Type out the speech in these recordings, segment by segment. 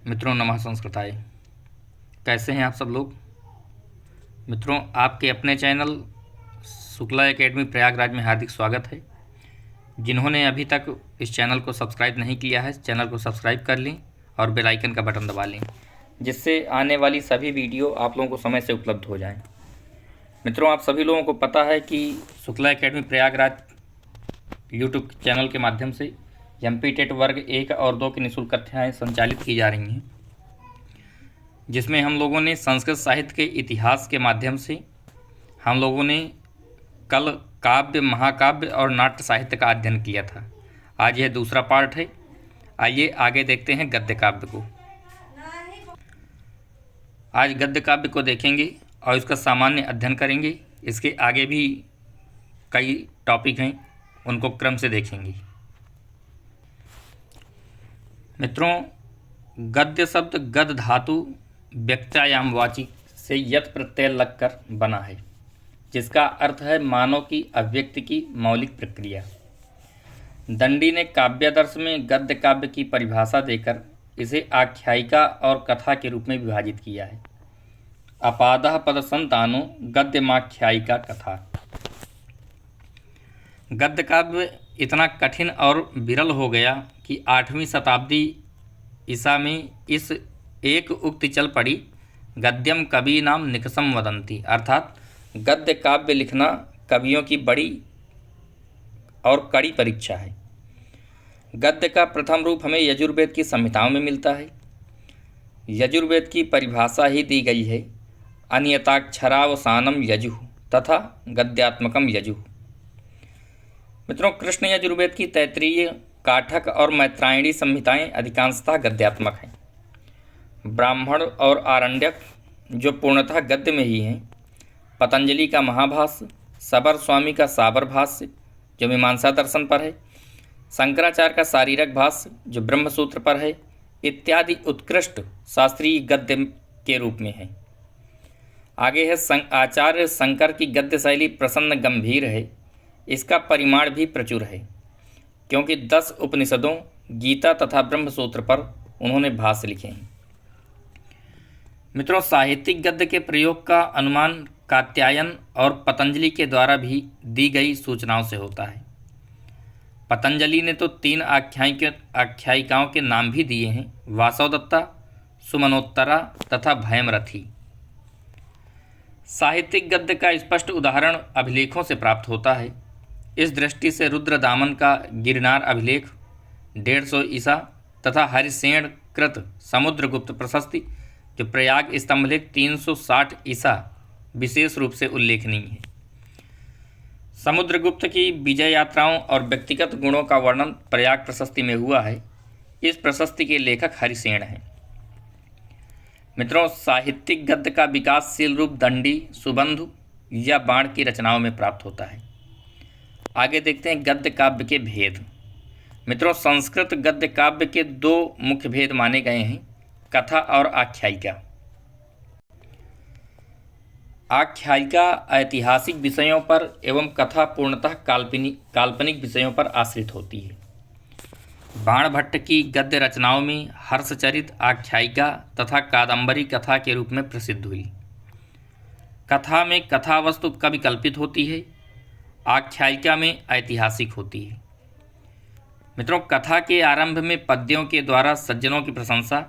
मित्रों नमः संस्कृताय। कैसे हैं आप सब लोग। मित्रों आपके अपने चैनल शुक्ला एकेडमी प्रयागराज में हार्दिक स्वागत है। जिन्होंने अभी तक इस चैनल को सब्सक्राइब नहीं किया है, चैनल को सब्सक्राइब कर लें और बेल आइकन का बटन दबा लें, जिससे आने वाली सभी वीडियो आप लोगों को समय से उपलब्ध हो जाएं। मित्रों आप सभी लोगों को पता है कि Shukla academy Prayagraj YouTube channel के माध्यम से एमपी टेट वर्ग 1 और 2 की निःशुल्क कक्षाएँ संचालित की जा रही हैं, जिसमें हम लोगों ने संस्कृत साहित्य के इतिहास के माध्यम से हम लोगों ने कल काव्य, महाकाव्य और नाट्य साहित्य का अध्ययन किया था। आज यह दूसरा पार्ट है। आइए आगे देखते हैं गद्य काव्य को। आज गद्य काव्य को देखेंगे और इसका सामान्य अध्ययन करेंगे। इसके आगे भी कई टॉपिक हैं, उनको क्रम से देखेंगे। मित्रों गद्य शब्द गद धातु व्यक्तायाम वाची से यत प्रत्यय लगकर बना है, जिसका अर्थ है मानव की अभिव्यक्ति की मौलिक प्रक्रिया। दंडी ने काव्यादर्श में गद्य काव्य की परिभाषा देकर इसे आख्यायिका और कथा के रूप में विभाजित किया है। अपादः पद संतानो गद्यमाख्यायिका कथा। गद्य काव्य इतना कठिन और विरल हो गया कि 8वीं शताब्दी ईसा में इस एक उक्ति चल पड़ी, गद्यम कवि नाम निकषम वदंती, अर्थात गद्य काव्य लिखना कवियों की बड़ी और कड़ी परीक्षा है। गद्य का प्रथम रूप हमें यजुर्वेद की संहिताओं में मिलता है। यजुर्वेद की परिभाषा ही दी गई है, अन्यताक्षरावसानम यजुः तथा गद्यात्मकम यजुः। मित्रों कृष्ण यजुर्वेद की तैत्तिरीय, काठक और मैत्रायणी संहिताएं अधिकांशतः गद्यात्मक हैं। ब्राह्मण और आरण्यक जो पूर्णतः गद्य में ही हैं। पतंजलि का महाभाष्य, सबर स्वामी का साबर भाष्य जो मीमांसा दर्शन पर है, शंकराचार्य का शारीरक भाष्य जो ब्रह्मसूत्र पर है, इत्यादि उत्कृष्ट शास्त्रीय गद्य के रूप में है। आगे है आचार्य शंकर की गद्य शैली प्रसन्न गंभीर है। इसका परिमाण भी प्रचुर है, क्योंकि 10 उपनिषदों, गीता तथा ब्रह्मसूत्र पर उन्होंने भाष्य लिखे हैं। मित्रों साहित्यिक गद्य के प्रयोग का अनुमान कात्यायन और पतंजलि के द्वारा भी दी गई सूचनाओं से होता है। पतंजलि ने तो 3 आख्यायिकाओं के नाम भी दिए हैं, वासवदत्ता, सुमनोत्तरा तथा भयमरथी। साहित्यिक गद्य का स्पष्ट उदाहरण अभिलेखों से प्राप्त होता है। इस दृष्टि से रुद्रदामन का गिरनार अभिलेख 150 ईसा तथा हरिसेन कृत समुद्रगुप्त प्रशस्ति जो प्रयाग स्तंभलेख 360 ईसा विशेष रूप से उल्लेखनीय है। समुद्रगुप्त की विजय यात्राओं और व्यक्तिगत गुणों का वर्णन प्रयाग प्रशस्ति में हुआ है। इस प्रशस्ति के लेखक हरिसेन हैं। मित्रों साहित्यिक गद्य का विकासशील रूप दंडी, सुबंधु या बाण की रचनाओं में प्राप्त होता है। आगे देखते हैं गद्य काव्य के भेद। मित्रों संस्कृत गद्य काव्य के 2 मुख्य भेद माने गए हैं, कथा और आख्यायिका। आख्यायिका ऐतिहासिक विषयों पर एवं कथा पूर्णतः काल्पनिक विषयों पर आश्रित होती है। बाणभट्ट की गद्य रचनाओं में हर्षचरित आख्यायिका तथा कादंबरी कथा के रूप में प्रसिद्ध हुई। कथा में कथा वस्तु कविकल्पित होती है, आख्यायिका में ऐतिहासिक होती है। मित्रों कथा के आरंभ में पद्यों के द्वारा सज्जनों की प्रशंसा,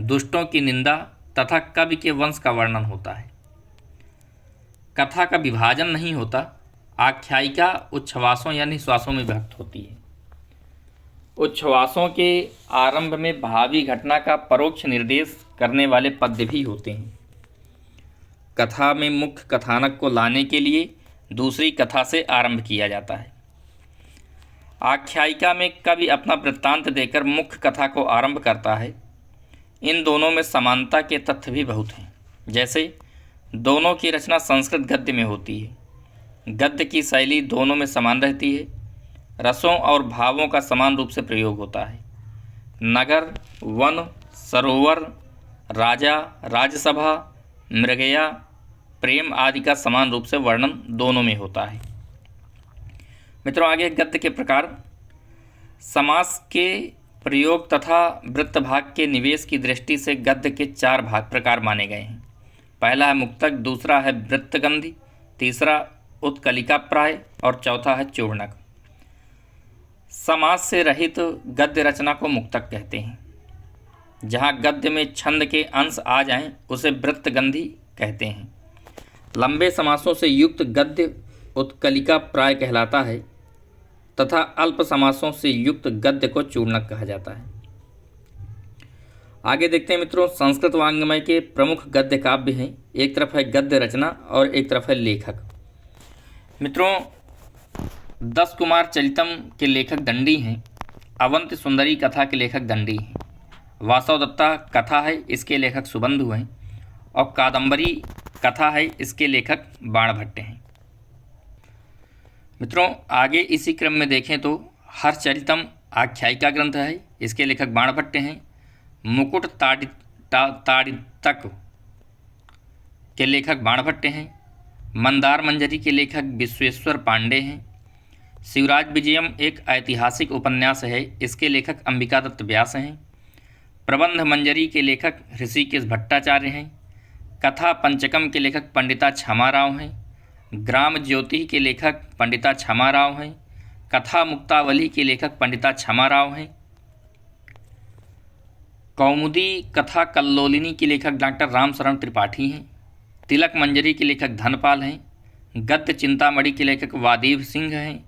दुष्टों की निंदा तथा कवि के वंश का वर्णन होता है। कथा का विभाजन नहीं होता। आख्यायिका उच्छ्वासों या निश्वासों में विभक्त होती है। उच्छ्वासों के आरंभ में भावी घटना का परोक्ष निर्देश करने वाले पद्य भी होते हैं। कथा में मुख्य कथानक को लाने के लिए दूसरी कथा से आरंभ किया जाता है। आख्यायिका में कवि अपना वृत्तांत देकर मुख्य कथा को आरंभ करता है। इन दोनों में समानता के तथ्य भी बहुत हैं, जैसे दोनों की रचना संस्कृत गद्य में होती है। गद्य की शैली दोनों में समान रहती है। रसों और भावों का समान रूप से प्रयोग होता है। नगर, वन, सरोवर, राजा, राज्यसभा, मृगया, प्रेम आदि का समान रूप से वर्णन दोनों में होता है। मित्रों आगे गद्य के प्रकार। समास के प्रयोग तथा वृत्त भाग के निवेश की दृष्टि से गद्य के 4 भाग प्रकार माने गए हैं। पहला है मुक्तक, दूसरा है वृत्तगंधी, तीसरा उत्कलिका प्राय और चौथा है चूर्णक। समास से रहित गद्य रचना को मुक्तक कहते हैं। जहाँ गद्य में छंद के अंश आ जाएं उसे वृत्तगंधी कहते हैं। लंबे समासों से युक्त गद्य उत्कलिका प्राय कहलाता है तथा अल्प समासों से युक्त गद्य को चूर्णक कहा जाता है। आगे देखते हैं मित्रों, संस्कृत वाङ्मय के प्रमुख गद्य काव्य हैं। एक तरफ है गद्य रचना और एक तरफ है लेखक। मित्रों, 10 कुमार चरितम के लेखक दंडी हैं। अवंति सुंदरी कथा के लेखक दंडी हैं। वासव दत्ता कथा है, इसके लेखक सुबंधु हैं। और कादंबरी कथा है, इसके लेखक बाणभट्ट हैं। मित्रों, आगे इसी क्रम में देखें तो हर्षचरितम आख्यायिका ग्रंथ है, इसके लेखक बाणभट्ट हैं। मुकुट ताड़ितक के लेखक बाणभट्ट हैं। मंदार मंजरी के लेखक विश्वेश्वर पांडे हैं। शिवराज विजयम एक ऐतिहासिक उपन्यास है, इसके लेखक अंबिका दत्त व्यास हैं। प्रबंध मंजरी के लेखक ऋषिकेश भट्टाचार्य हैं। कथा पंचकम के लेखक पंडिता क्षमाराव हैं। ग्राम ज्योति के लेखक पंडिता क्षमाराव हैं। कथा मुक्तावली के लेखक पंडिता क्षमाराव हैं। कौमुदी कथा कल्लोलिनी के लेखक डॉक्टर रामशरण त्रिपाठी हैं। तिलक मंजरी के लेखक धनपाल हैं। गद्य चिंतामणि के लेखक वादेव सिंह हैं।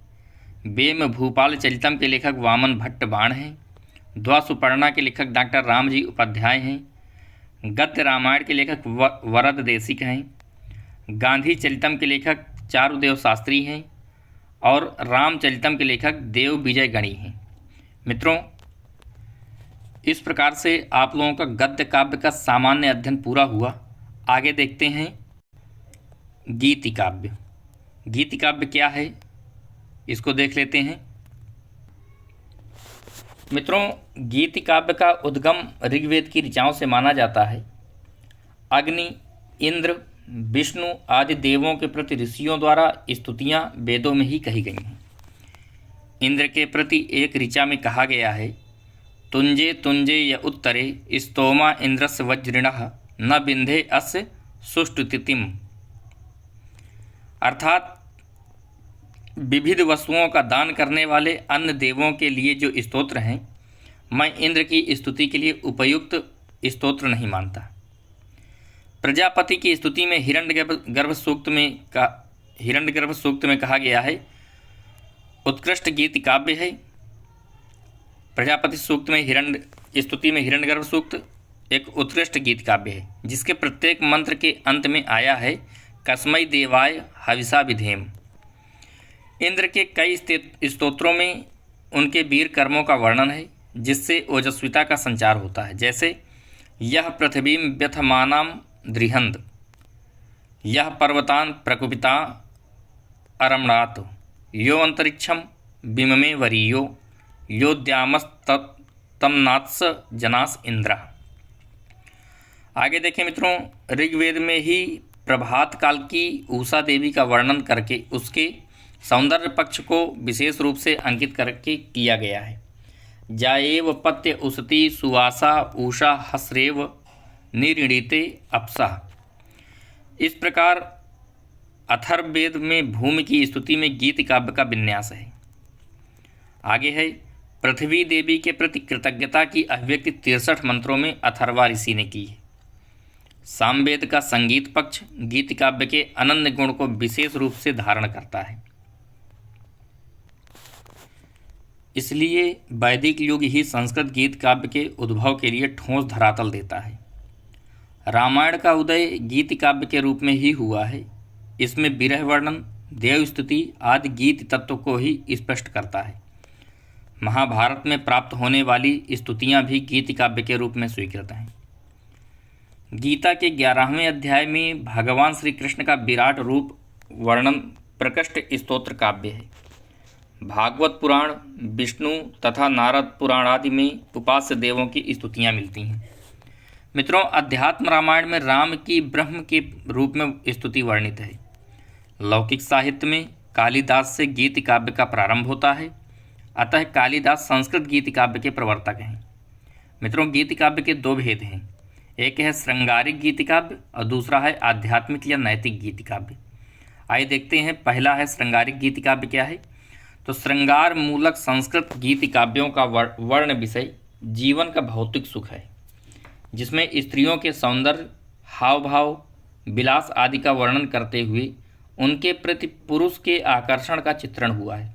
बेम भूपाल चरितम के लेखक वामन भट्ट बाण हैं। द्वासुपर्णा के लेखक डॉक्टर रामजी उपाध्याय हैं। गद्य रामायण के लेखक वरद देशिक हैं। गांधी चरितम के लेखक चारुदेव शास्त्री हैं और रामचरितम के लेखक देव विजय गणी हैं। मित्रों, इस प्रकार से आप लोगों का गद्य काव्य का सामान्य अध्ययन पूरा हुआ। आगे देखते हैं गीति काव्य। गीति काव्य क्या है, इसको देख लेते हैं। मित्रों, गीति काव्य का उद्गम ऋग्वेद की ऋचाओं से माना जाता है। अग्नि, इंद्र, विष्णु आदि देवों के प्रति ऋषियों द्वारा स्तुतियाँ वेदों में ही कही गई हैं। इंद्र के प्रति एक ऋचा में कहा गया है, तुंजे तुंजे य उत्तरे स्तोमा इंद्रस्य वज्रिणः न बिंधे अस्य सुष्टुतिथिम। अर्थात विविध वस्तुओं का दान करने वाले अन्य देवों के लिए जो स्तोत्र हैं, मैं इंद्र की स्तुति के लिए उपयुक्त स्तोत्र नहीं मानता। प्रजापति की स्तुति में हिरण्यगर्भ सूक्त में कहा गया है, उत्कृष्ट गीति काव्य है। प्रजापति सूक्त में स्तुति में हिरण्यगर्भ सूक्त एक उत्कृष्ट गीत काव्य है, जिसके प्रत्येक मंत्र के अंत में आया है कस्मै देवाय हविषा विधेम। इंद्र के कई स्तोत्रों में उनके वीर कर्मों का वर्णन है, जिससे ओजस्विता का संचार होता है। जैसे यह पृथ्वीं व्यथमानां दृहंद, यह पर्वतान प्रकुपिता अरमणात्, यो अंतरिक्षम बिममे वरीयो, योद्यामस्तमनात्स जनास इंद्रा। आगे देखें मित्रों, ऋग्वेद में ही प्रभात काल की उषा देवी का वर्णन करके उसके सौंदर्य पक्ष को विशेष रूप से अंकित करके किया गया है। जाएव पत्य उसती सुवासा उषा हसरेव निरीणीते अप्सा। इस प्रकार अथर्ववेद में भूमि की स्तुति में गीत काव्य का विन्यास है। आगे है पृथ्वी देवी के प्रति कृतज्ञता की अभिव्यक्ति 63 मंत्रों में अथर्वा ऋषि ने की है। सामवेद का संगीत पक्ष गीत काव्य के अनन्य गुण को विशेष रूप से धारण करता है। इसलिए वैदिक युग ही संस्कृत गीत काव्य के उद्भव के लिए ठोस धरातल देता है। रामायण का उदय गीत काव्य के रूप में ही हुआ है। इसमें विरह वर्णन, देव स्तुति आदि गीत तत्व को ही स्पष्ट करता है। महाभारत में प्राप्त होने वाली स्तुतियाँ भी गीत काव्य के रूप में स्वीकृत हैं। गीता के 11वें अध्याय में भगवान श्री कृष्ण का विराट रूप वर्णन प्रकृष्ट स्तोत्र काव्य है। भागवत पुराण, विष्णु तथा नारद पुराण आदि में उपास्य देवों की स्तुतियाँ मिलती हैं। मित्रों, अध्यात्म रामायण में राम की ब्रह्म के रूप में स्तुति वर्णित है। लौकिक साहित्य में कालिदास से गीत काव्य का प्रारंभ होता है। अतः कालिदास संस्कृत गीति काव्य के प्रवर्तक हैं। मित्रों, गीति काव्य के दो भेद हैं, एक है श्रृंगारिक गीति काव्य और दूसरा है आध्यात्मिक या नैतिक गीति काव्य। आइए देखते हैं, पहला है श्रृंगारिक गीति काव्य क्या है। तो श्रृंगार मूलक संस्कृत गीति काव्यों का वर्ण विषय जीवन का भौतिक सुख है, जिसमें स्त्रियों के सौंदर्य, हाव भाव, विलास आदि का वर्णन करते हुए उनके प्रति पुरुष के आकर्षण का चित्रण हुआ है।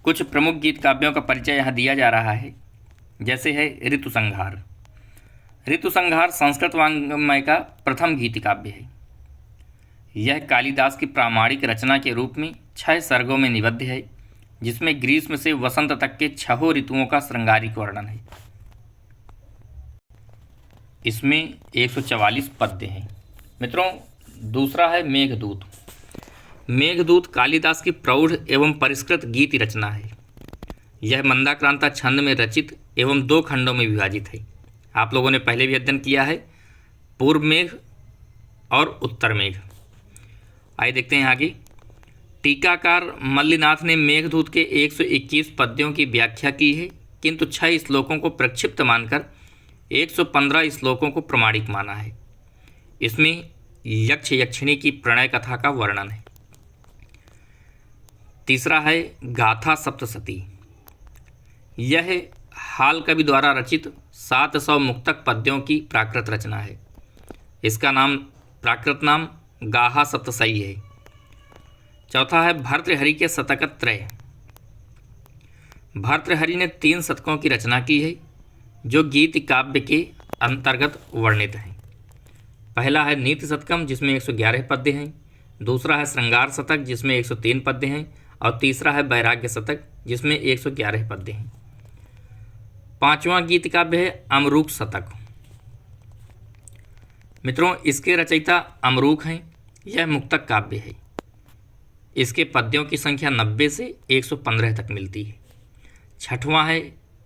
कुछ प्रमुख गीत काव्यों का परिचय यहाँ दिया जा रहा है, जैसे है ऋतुसंहार। ऋतुसंहार संस्कृत वाङ्मय का प्रथम गीति काव्य है। यह कालिदास की प्रामाणिक रचना के रूप में 6 सर्गों में निबद्ध है, जिसमें ग्रीष्म से वसंत तक के 6 ऋतुओं का श्रृंगारिक वर्णन है। इसमें 144 पद्य हैं। मित्रों, दूसरा है मेघदूत। मेघदूत कालिदास की प्रौढ़ एवं परिष्कृत गीति रचना है। यह मंदाक्रांता छंद में रचित एवं 2 खंडों में विभाजित है। आप लोगों ने पहले भी अध्ययन किया है, पूर्व मेघ और उत्तर मेघ। आइए देखते हैं आगे। टीकाकार मल्लिनाथ ने मेघदूत के 121 पद्यों की व्याख्या की है, किंतु 6 श्लोकों को प्रक्षिप्त मानकर 115 श्लोकों को प्रमाणिक माना है। इसमें यक्ष यक्षिणी की प्रणय कथा का वर्णन है। तीसरा है गाथा सप्तशती। यह हाल कवि द्वारा रचित 700 मुक्तक पद्यों की प्राकृत रचना है। इसका प्राकृत नाम गाहा सप्तशई है। चौथा है भर्तृहरि के शतकत्रय। भर्तृहरि ने 3 शतकों की रचना की है, जो गीति काव्य के अंतर्गत वर्णित हैं। पहला है नीति शतकम, जिसमें 111 पद्य हैं। दूसरा है श्रृंगार शतक, जिसमें 103 पद्य हैं। और तीसरा है वैराग्य शतक, जिसमें 111 पद्य हैं। 5वां गीति काव्य है अमरूक शतक। मित्रों, इसके रचयिता अमरूक हैं। यह मुक्तक काव्य है। इसके पद्यों की संख्या 90 से 115 तक मिलती है। 6वां है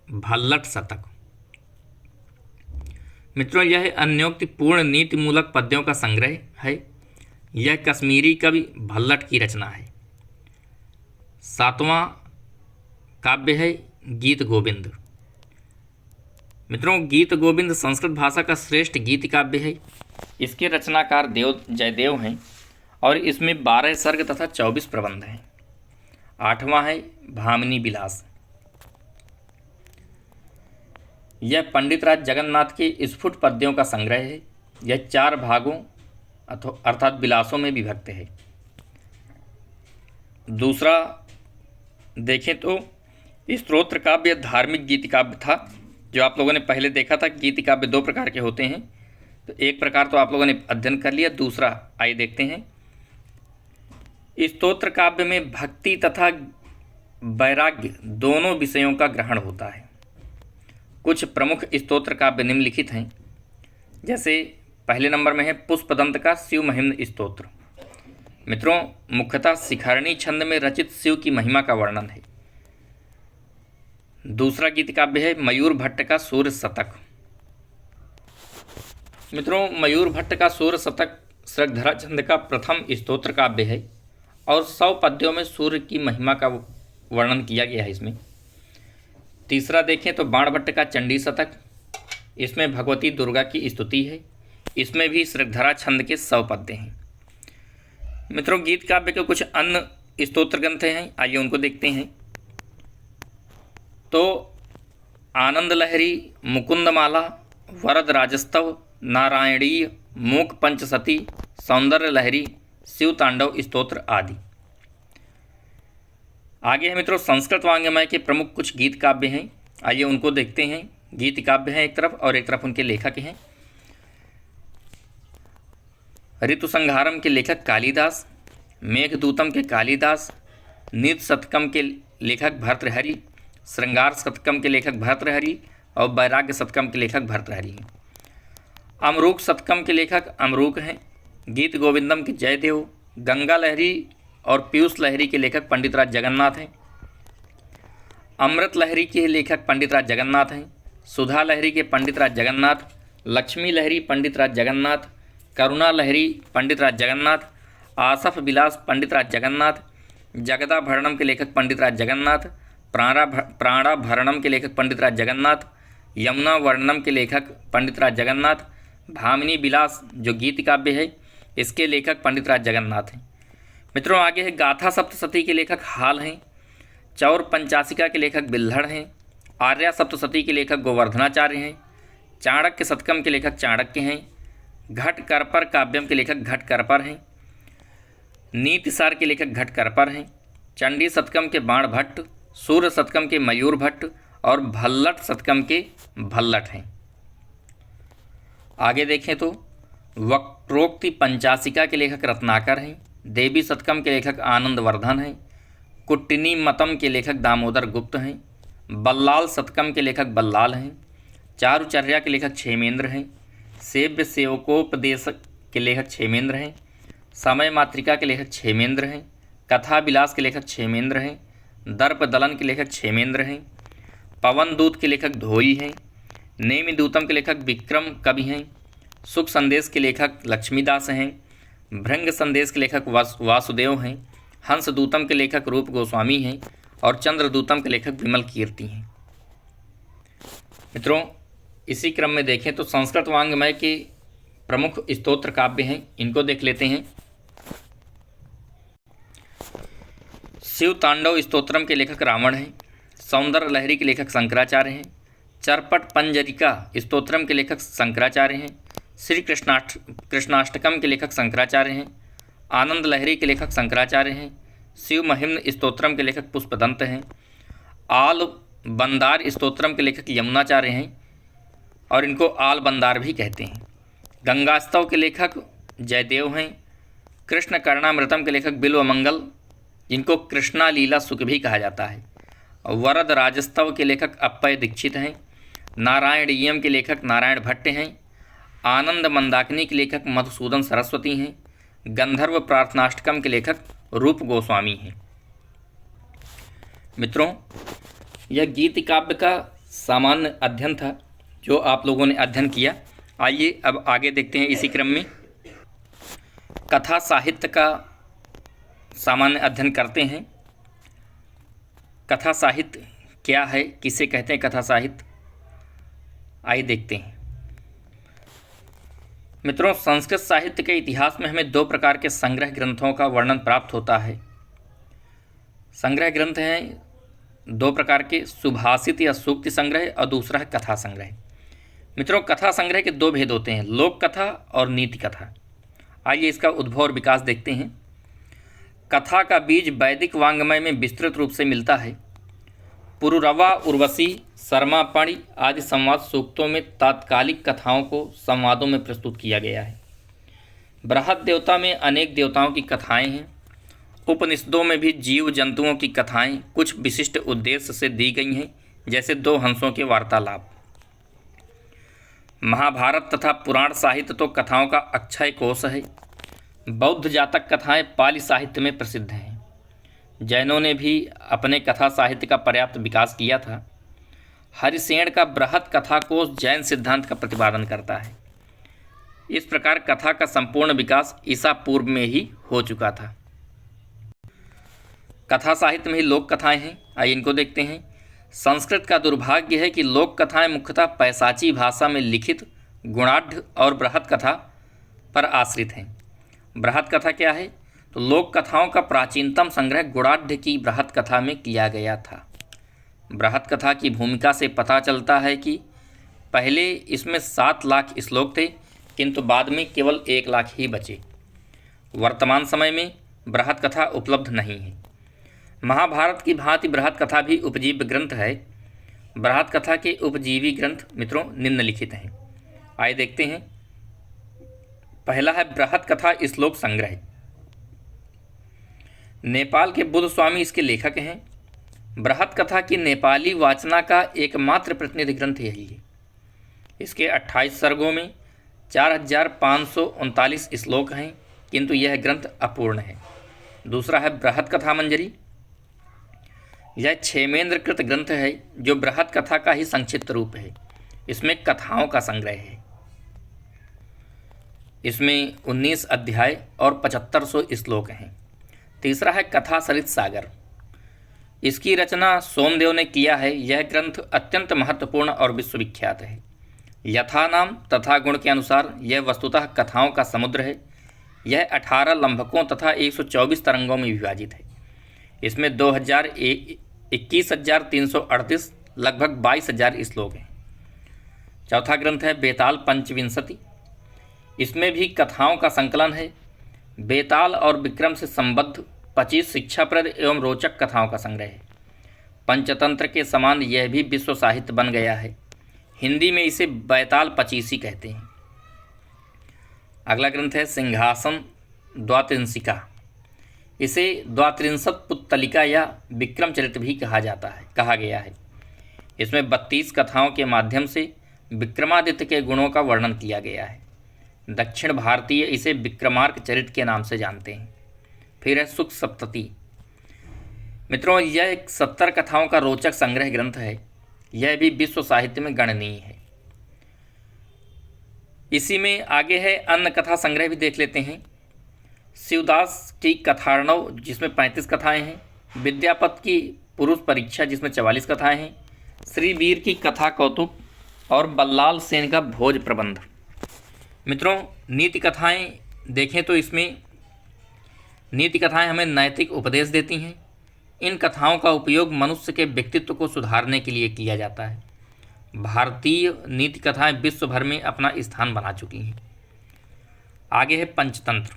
भल्लट शतक। मित्रों, यह अन्योक्तिपूर्ण नीति मूलक पद्यों का संग्रह है। यह कश्मीरी कवि भल्लट की रचना है। 7वां काव्य है गीत गोविंद। मित्रों, गीत गोविंद संस्कृत भाषा का श्रेष्ठ गीत काव्य है। इसके रचनाकार जयदेव हैं और इसमें 12 सर्ग तथा 24 प्रबंध हैं। 8वां है भामिनी विलास। यह पंडितराज जगन्नाथ के स्फुट पद्यों का संग्रह है। यह 4 भागों अर्थात विलासों में विभक्त है। दूसरा देखें तो स्तोत्र काव्य धार्मिक गीति काव्य था, जो आप लोगों ने पहले देखा था। गीति काव्य 2 प्रकार के होते हैं, तो एक प्रकार तो आप लोगों ने अध्ययन कर लिया, दूसरा आइए देखते हैं। स्तोत्र काव्य में भक्ति तथा वैराग्य दोनों विषयों का ग्रहण होता है। कुछ प्रमुख स्तोत्र काव्य निम्नलिखित हैं, जैसे पहले नंबर में है पुष्पदंत का शिव महिम्न स्तोत्र। मित्रों, मुख्यतः शिखरणी छंद में रचित शिव की महिमा का वर्णन है। दूसरा गीत काव्य है मयूर भट्ट का सूर्य शतक। मित्रों, मयूर भट्ट का सूर्य शतक श्रृंगधरा छंद का प्रथम स्तोत्र काव्य है और 100 पद्यों में सूर्य की महिमा का वर्णन किया गया है इसमें। तीसरा देखें तो बाणभट्ट का चंडी शतक। इसमें भगवती दुर्गा की स्तुति है। इसमें भी श्रृंगधरा छंद के 100 पद्य हैं। मित्रों, गीत काव्य के कुछ अन्य स्तोत्र ग्रंथ हैं, आइए उनको देखते हैं। तो आनंद लहरी, मुकुंदमाला, वरद राजस्तव, नारायणीय, मूक पंचसती, सौंदर्य लहरी, शिव तांडव स्तोत्र आदि। आगे है मित्रों संस्कृत वाङ्मय के प्रमुख कुछ गीत काव्य हैं, आइए उनको देखते हैं। गीत काव्य हैं एक तरफ और एक तरफ उनके लेखक हैं। ऋतुसंहारम के लेखक कालिदास, मेघदूतम के कालिदास, नीत शतकम के लेखक भर्तृहरि, श्रृंगार शतकम के लेखक भर्तृहरि और वैराग्य शतकम के लेखक भर्तृहरि हैं। अमरूक शतकम के लेखक अमरूक हैं। गीत गोविंदम के जयदेव, गंगा लहरी और पीयूष लहरी के लेखक पंडितराज जगन्नाथ हैं। अमृत लहरी के लेखक पंडितराज जगन्नाथ हैं। सुधा लहरी के पंडितराज जगन्नाथ, लक्ष्मी लहरी पंडितराज जगन्नाथ, करुणा लहरी पंडितराज जगन्नाथ, आसफ विलास पंडितराज जगन्नाथ, जगदाभरणम के लेखक पंडित राज जगन्नाथ, प्राणाभरणम के लेखक पंडित राज जगन्नाथ, यमुना वर्णनम के लेखक पंडित राज जगन्नाथ, भामिनी विलास जो गीत काव्य है इसके लेखक पंडित राज जगन्नाथ हैं। मित्रों आगे है गाथा सप्तशती के लेखक हाल हैं, चौर पंचाशिका के लेखक बिल्हड़ हैं, आर्या सप्तशती के लेखक गोवर्धनाचार्य हैं, चाणक्य शतकम के लेखक चाणक्य हैं, घटकरपर काव्यम के लेखक घटकरपर हैं, नीतिसार के लेखक घटकरपर हैं, चंडी शतकम के बाण भट्ट, सूर्य शतकम के मयूर भट्ट और भल्लट शतकम के भल्लट हैं। आगे देखें तो वक्रोक्ति पंचाशिका के लेखक रत्नाकर हैं, देवी शतकम के लेखक आनंदवर्धन हैं, कुट्टिनी मतम के लेखक दामोदर गुप्त हैं, बल्लाल शतकम के लेखक बल्लाल हैं, चारुचर्या के लेखक क्षेमेंद्र हैं, सेव्य सेवकोपदेश के लेखक क्षेमेंद्र हैं, समय मातृका के लेखक क्षेमेंद्र हैं, कथा विलास के लेखक क्षेमेंद्र हैं, दर्प दलन के लेखक क्षेमेंद्र हैं, पवन दूत के लेखक धोई हैं, नेमि दूतम के लेखक विक्रम कवि हैं, सुख संदेश के लेखक लक्ष्मीदास हैं, भृंग संदेश के लेखक वासुदेव हैं, हंस दूतम के लेखक रूप गोस्वामी हैं और चंद्र दूतम के लेखक विमल कीर्ति हैं। मित्रों इसी क्रम में देखें तो संस्कृत वांग्मय के प्रमुख स्तोत्र काव्य हैं, इनको देख लेते हैं। शिव तांडव स्तोत्रम के लेखक रावण हैं, सौंदर्य लहरी के लेखक शंकराचार्य हैं, चरपट पंजरिका स्तोत्रम के लेखक शंकराचार्य हैं, श्री कृष्णाष्टकम के लेखक शंकराचार्य हैं, आनंद लहरी के लेखक शंकराचार्य हैं, शिव महिम्न स्तोत्रम के लेखक पुष्पदंत हैं, आल बंदार स्तोत्रम के लेखक यमुनाचार्य हैं और इनको आल बंदार भी कहते हैं, गंगास्तव के लेखक जयदेव हैं, कृष्ण कर्णामृतम के लेखक बिल्वमंगल जिनको कृष्णा लीला सुख भी कहा जाता है, वरद राजस्तव के लेखक अप्पय दीक्षित हैं, नारायणीयम के लेखक नारायण भट्ट हैं, आनंद मंदाकिनी के लेखक मधुसूदन सरस्वती हैं, गंधर्व प्रार्थनाष्टकम के लेखक रूप गोस्वामी हैं। मित्रों यह गीत काव्य का सामान्य अध्ययन था जो आप लोगों ने अध्ययन किया। आइए अब आगे देखते हैं इसी क्रम में कथा साहित्य का सामान्य अध्ययन करते हैं। कथा साहित्य क्या है, किसे कहते हैं कथा साहित्य, आइए देखते हैं। मित्रों संस्कृत साहित्य के इतिहास में हमें दो प्रकार के संग्रह ग्रंथों का वर्णन प्राप्त होता है। संग्रह ग्रंथ हैं दो प्रकार के, सुभाषित या सूक्ति संग्रह और दूसरा है कथा संग्रह। मित्रों कथा संग्रह के दो भेद होते हैं, लोक कथा और नीति कथा। आइए इसका उद्भव और विकास देखते हैं। कथा का बीज वैदिक वांग्मय में विस्तृत रूप से मिलता है। पुरुरवा, उर्वशी, शर्मापणि आदि संवाद सूक्तों में तात्कालिक कथाओं को संवादों में प्रस्तुत किया गया है। बृहद देवता में अनेक देवताओं की कथाएं हैं। उपनिषदों में भी जीव जंतुओं की कथाएं कुछ विशिष्ट उद्देश्य से दी गई हैं, जैसे दो हंसों के वार्तालाप। महाभारत तथा पुराण साहित्य तो कथाओं का अक्षय कोश है। बौद्ध जातक कथाएं पाली साहित्य में प्रसिद्ध हैं। जैनों ने भी अपने कथा साहित्य का पर्याप्त विकास किया था। हरिसेन का बृहद कथा कोश जैन सिद्धांत का प्रतिपादन करता है। इस प्रकार कथा का संपूर्ण विकास ईसा पूर्व में ही हो चुका था। कथा साहित्य में ही लोक कथाएं हैं, आइए इनको देखते हैं। संस्कृत का दुर्भाग्य है कि लोक कथाएं मुख्यतः पैसाची भाषा में लिखित गुणाढ़ और बृहद कथा पर आश्रित हैं। बृहद कथा क्या है? तो लोक कथाओं का प्राचीनतम संग्रह गुणाढ़ की बृहद कथा में किया गया था। बृहद कथा की भूमिका से पता चलता है कि पहले इसमें 7 लाख श्लोक थे, किंतु बाद में केवल 1 लाख ही बचे। वर्तमान समय में बृहद कथा उपलब्ध नहीं है। महाभारत की भांति बृहद कथा भी उपजीव्य ग्रंथ है। बृहद कथा के उपजीवी ग्रंथ मित्रों निम्नलिखित हैं, आइए देखते हैं। पहला है बृहद कथा श्लोक संग्रह। नेपाल के बुद्ध स्वामी इसके लेखक हैं। बृहद कथा की नेपाली वाचना का एकमात्र प्रतिनिधि ग्रंथ यही है। इसके 28 सर्गों में 4539 श्लोक हैं, किंतु यह ग्रंथ अपूर्ण है। दूसरा है बृहद कथा मंजरी। यह क्षेमेंद्रकृत ग्रंथ है जो बृहद कथा का ही संक्षिप्त रूप है। इसमें कथाओं का संग्रह है। इसमें 19 अध्याय और 7500 श्लोक हैं। तीसरा है कथा सरित सागर। इसकी रचना सोमदेव ने किया है। यह ग्रंथ अत्यंत महत्वपूर्ण और विश्वविख्यात है। यथा नाम तथा गुण के अनुसार यह वस्तुतः कथाओं का समुद्र है। यह 18 लंभकों तथा 124 तरंगों में विभाजित है। इसमें 21,338 लगभग 22,000 श्लोक हैं। चौथा ग्रंथ है बेताल पंचविंशति। इसमें भी कथाओं का संकलन है। बेताल और विक्रम से संबद्ध 25 शिक्षाप्रद एवं रोचक कथाओं का संग्रह है। पंचतंत्र के समान यह भी विश्व साहित्य बन गया है। हिंदी में इसे बैताल पचीसी कहते हैं। अगला ग्रंथ है सिंहासन द्वात्रिंशिका। इसे द्वात्रिंशत पुत्तलिका या विक्रम चरित्र भी कहा गया है। इसमें 32 कथाओं के माध्यम से विक्रमादित्य के गुणों का वर्णन किया गया है। दक्षिण भारतीय इसे विक्रमार्क चरित्र के नाम से जानते हैं। फिर है सुख सप्तति। मित्रों, यह एक 70 कथाओं का रोचक संग्रह ग्रंथ है। यह भी विश्व साहित्य में गणनीय है। इसी में आगे है अन्य कथा संग्रह भी देख लेते हैं। शिवदास की कथार्णव जिसमें 35 कथाएं हैं। विद्यापत की पुरुष परीक्षा जिसमें 44 कथाएं हैं। श्री वीर की कथा कौतुक और बल्लाल सेन का भोज प्रबंध। मित्रों, नीति कथाएं देखें तो इसमें नीति कथाएं हमें नैतिक उपदेश देती हैं। इन कथाओं का उपयोग मनुष्य के व्यक्तित्व को सुधारने के लिए किया जाता है। भारतीय नीति कथाएं विश्व भर में अपना स्थान बना चुकी हैं। आगे है पंचतंत्र।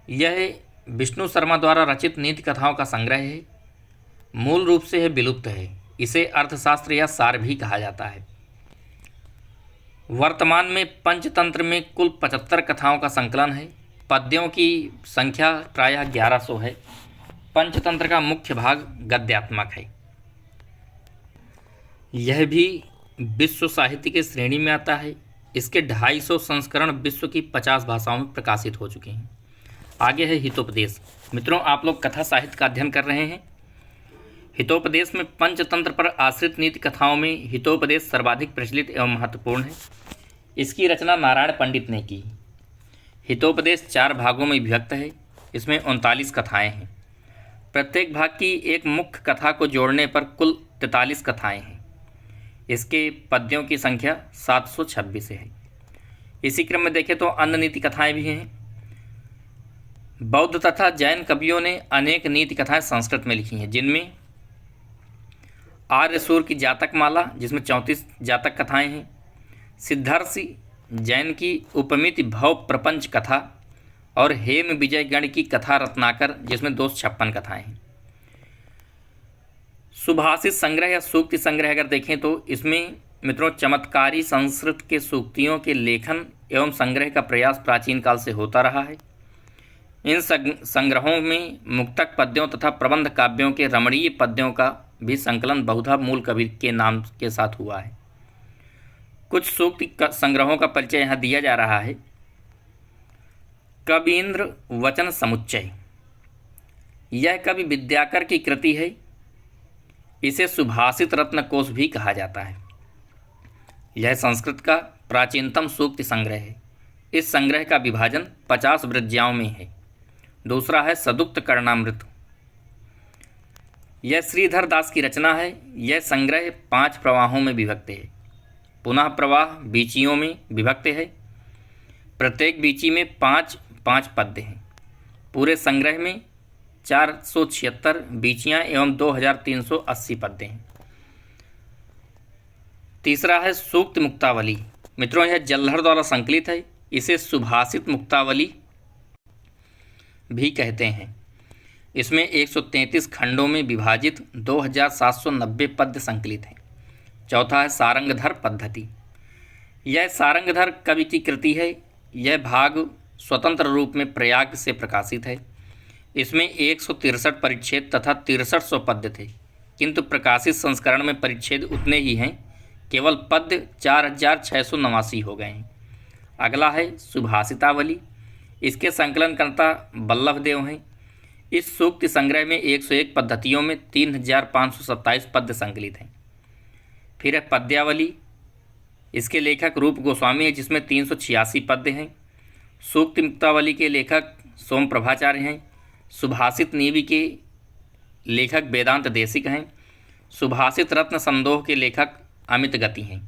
यह विष्णु शर्मा द्वारा रचित नीति कथाओं का संग्रह है। मूल रूप से यह विलुप्त है। इसे अर्थशास्त्र या सार भी कहा जाता है। वर्तमान में पंचतंत्र में कुल 75 कथाओं का संकलन है। पद्यों की संख्या प्रायः 1100 है। पंचतंत्र का मुख्य भाग गद्यात्मक है। यह भी विश्व साहित्य के श्रेणी में आता है। इसके 250 संस्करण विश्व की 50 भाषाओं में प्रकाशित हो चुके हैं। आगे है हितोपदेश। मित्रों, आप लोग कथा साहित्य का अध्ययन कर रहे हैं। हितोपदेश में पंचतंत्र पर आश्रित नीति कथाओं में हितोपदेश सर्वाधिक प्रचलित एवं महत्वपूर्ण है। इसकी रचना नारायण पंडित ने की। हितोपदेश 4 भागों में विभक्त है। इसमें 39 कथाएं हैं। प्रत्येक भाग की एक मुख्य कथा को जोड़ने पर कुल 43 कथाएं हैं। इसके पद्यों की संख्या 726 है। इसी क्रम में देखें तो अन्य नीति कथाएं भी हैं। बौद्ध तथा जैन कवियों ने अनेक नीति कथाएं संस्कृत में लिखी हैं, जिनमें आर्यसूर की जातक माला जिसमें 34 जातक कथाएं हैं। सिद्धर्षि जैन की उपमिति भव प्रपंच कथा और हेम विजय गण की कथा रत्नाकर जिसमें 256 कथाएं हैं। सुभाषित संग्रह या सूक्ति संग्रह अगर देखें तो इसमें मित्रों चमत्कारी संस्कृत के सूक्तियों के लेखन एवं संग्रह का प्रयास प्राचीन काल से होता रहा है। इन संग्रहों में मुक्तक पद्यों तथा प्रबंध काव्यों के रमणीय पद्यों का भी संकलन बहुधा मूल कवि के नाम के साथ हुआ है। कुछ सूक्ति संग्रहों का परिचय यहाँ दिया जा रहा है। कवींद्र वचन समुच्चय। यह कवि विद्याकर की कृति है। इसे सुभाषित रत्न कोश भी कहा जाता है। यह संस्कृत का प्राचीनतम सूक्ति संग्रह है। इस संग्रह का विभाजन 50 वृज्याओं में है। दूसरा है सदुक्त कर्णामृत। यह श्रीधर दास की रचना है। यह संग्रह 5 प्रवाहों में विभक्त है। पुनः प्रवाह बीचियों में विभक्त है। प्रत्येक बीची में 5-5 पद्य हैं। पूरे संग्रह में 476 बीचियाँ एवं 2380 पद्य हैं। तीसरा है सूक्त मुक्तावली। मित्रों, यह जल्हर द्वारा संकलित है। इसे सुभाषित मुक्तावली भी कहते हैं। इसमें 133 खंडों में विभाजित 2790 पद्य संकलित हैं। चौथा है सारंगधर पद्धति। यह सारंगधर कवि की कृति है। यह भाग स्वतंत्र रूप में प्रयाग से प्रकाशित है। इसमें 163 परिच्छेद तथा 6300 पद्य थे, किंतु प्रकाशित संस्करण में परिच्छेद उतने ही हैं। केवल पद्य 4689 हो गए हैं। अगला है सुभाषितावली। इसके संकलनकर्ता वल्लभदेव हैं। इस सूक्ति संग्रह में 101 पद्धतियों में 3527 पद्य संकलित हैं। फिर है पद्यावली। इसके लेखक रूप गोस्वामी है, जिसमें 386 पद्य हैं। सूक्ति मुक्तावली के लेखक सोम प्रभाचार्य हैं, सुभाषित नीति के लेखक वेदांत देशिक हैं। सुभाषित रत्न संदोह के लेखक अमित गति हैं।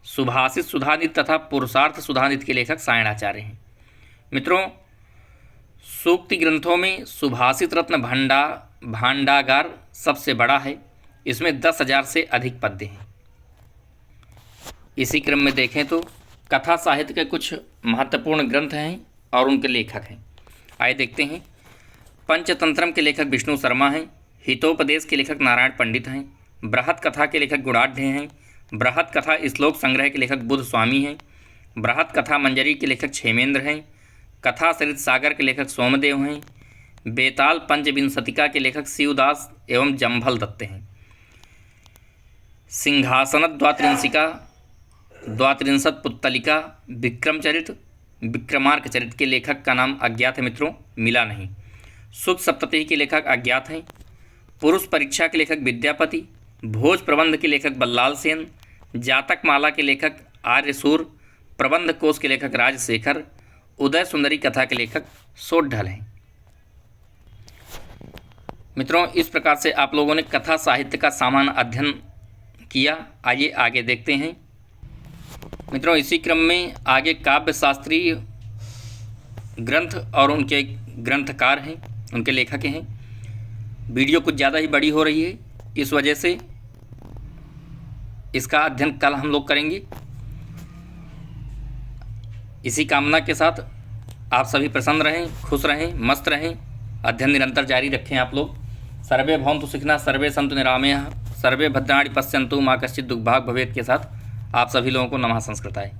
सुभाषित सुधानिधि तथा पुरुषार्थ सुधानिधि के लेखक सायणाचार्य हैं। मित्रों, सूक्ति ग्रंथों में सुभाषित रत्न भांडागार सबसे बड़ा है। इसमें 10,000 से अधिक पद्य हैं। इसी क्रम में देखें तो कथा साहित्य के कुछ महत्वपूर्ण ग्रंथ हैं और उनके लेखक हैं। आइए देखते हैं। पंचतंत्रम के लेखक विष्णु शर्मा हैं। हितोपदेश के लेखक नारायण पंडित हैं। बृहत कथा के लेखक गुणाढ़ हैं। बृहत कथा श्लोक संग्रह के लेखक बुद्ध स्वामी हैं। बृहत कथा मंजरी के लेखक क्षेमेंद्र हैं। कथा सरित सागर के लेखक सोमदेव हैं। बेताल पंचविंशतिका के लेखक शिवदास एवं जम्भल दत्त हैं। सिंहासन द्वात्रिंशत पुत्तलिका विक्रमचरित विक्रमार्क चरित के लेखक का नाम अज्ञात है मित्रों, मिला नहीं। सुख सप्तति के लेखक अज्ञात हैं। पुरुष परीक्षा के लेखक विद्यापति। भोज प्रबंध के लेखक बल्लाल सेन। जातक माला के लेखक आर्यसूर। प्रबंध कोश के लेखक राजशेखर। उदय सुंदरी कथा के लेखक सोढ़ल हैं। मित्रों, इस प्रकार से आप लोगों ने कथा साहित्य का सामान्य अध्ययन किया। आइए आगे देखते हैं। मित्रों, इसी क्रम में आगे काव्य शास्त्रीय ग्रंथ और उनके ग्रंथकार हैं, उनके लेखक हैं। वीडियो कुछ ज़्यादा ही बड़ी हो रही है, इस वजह से इसका अध्ययन कल हम लोग करेंगे। इसी कामना के साथ आप सभी प्रसन्न रहें, खुश रहें, मस्त रहें, अध्ययन निरंतर जारी रखें आप लोग। सर्वे भवन्तु सुखिनः, सर्वे सन्तु निरामयाः, सर्वे भद्राणि पश्यन्तु, मा कश्चित् दुःखभाग् भवेत् के साथ आप सभी लोगों को नमः संस्कृताय।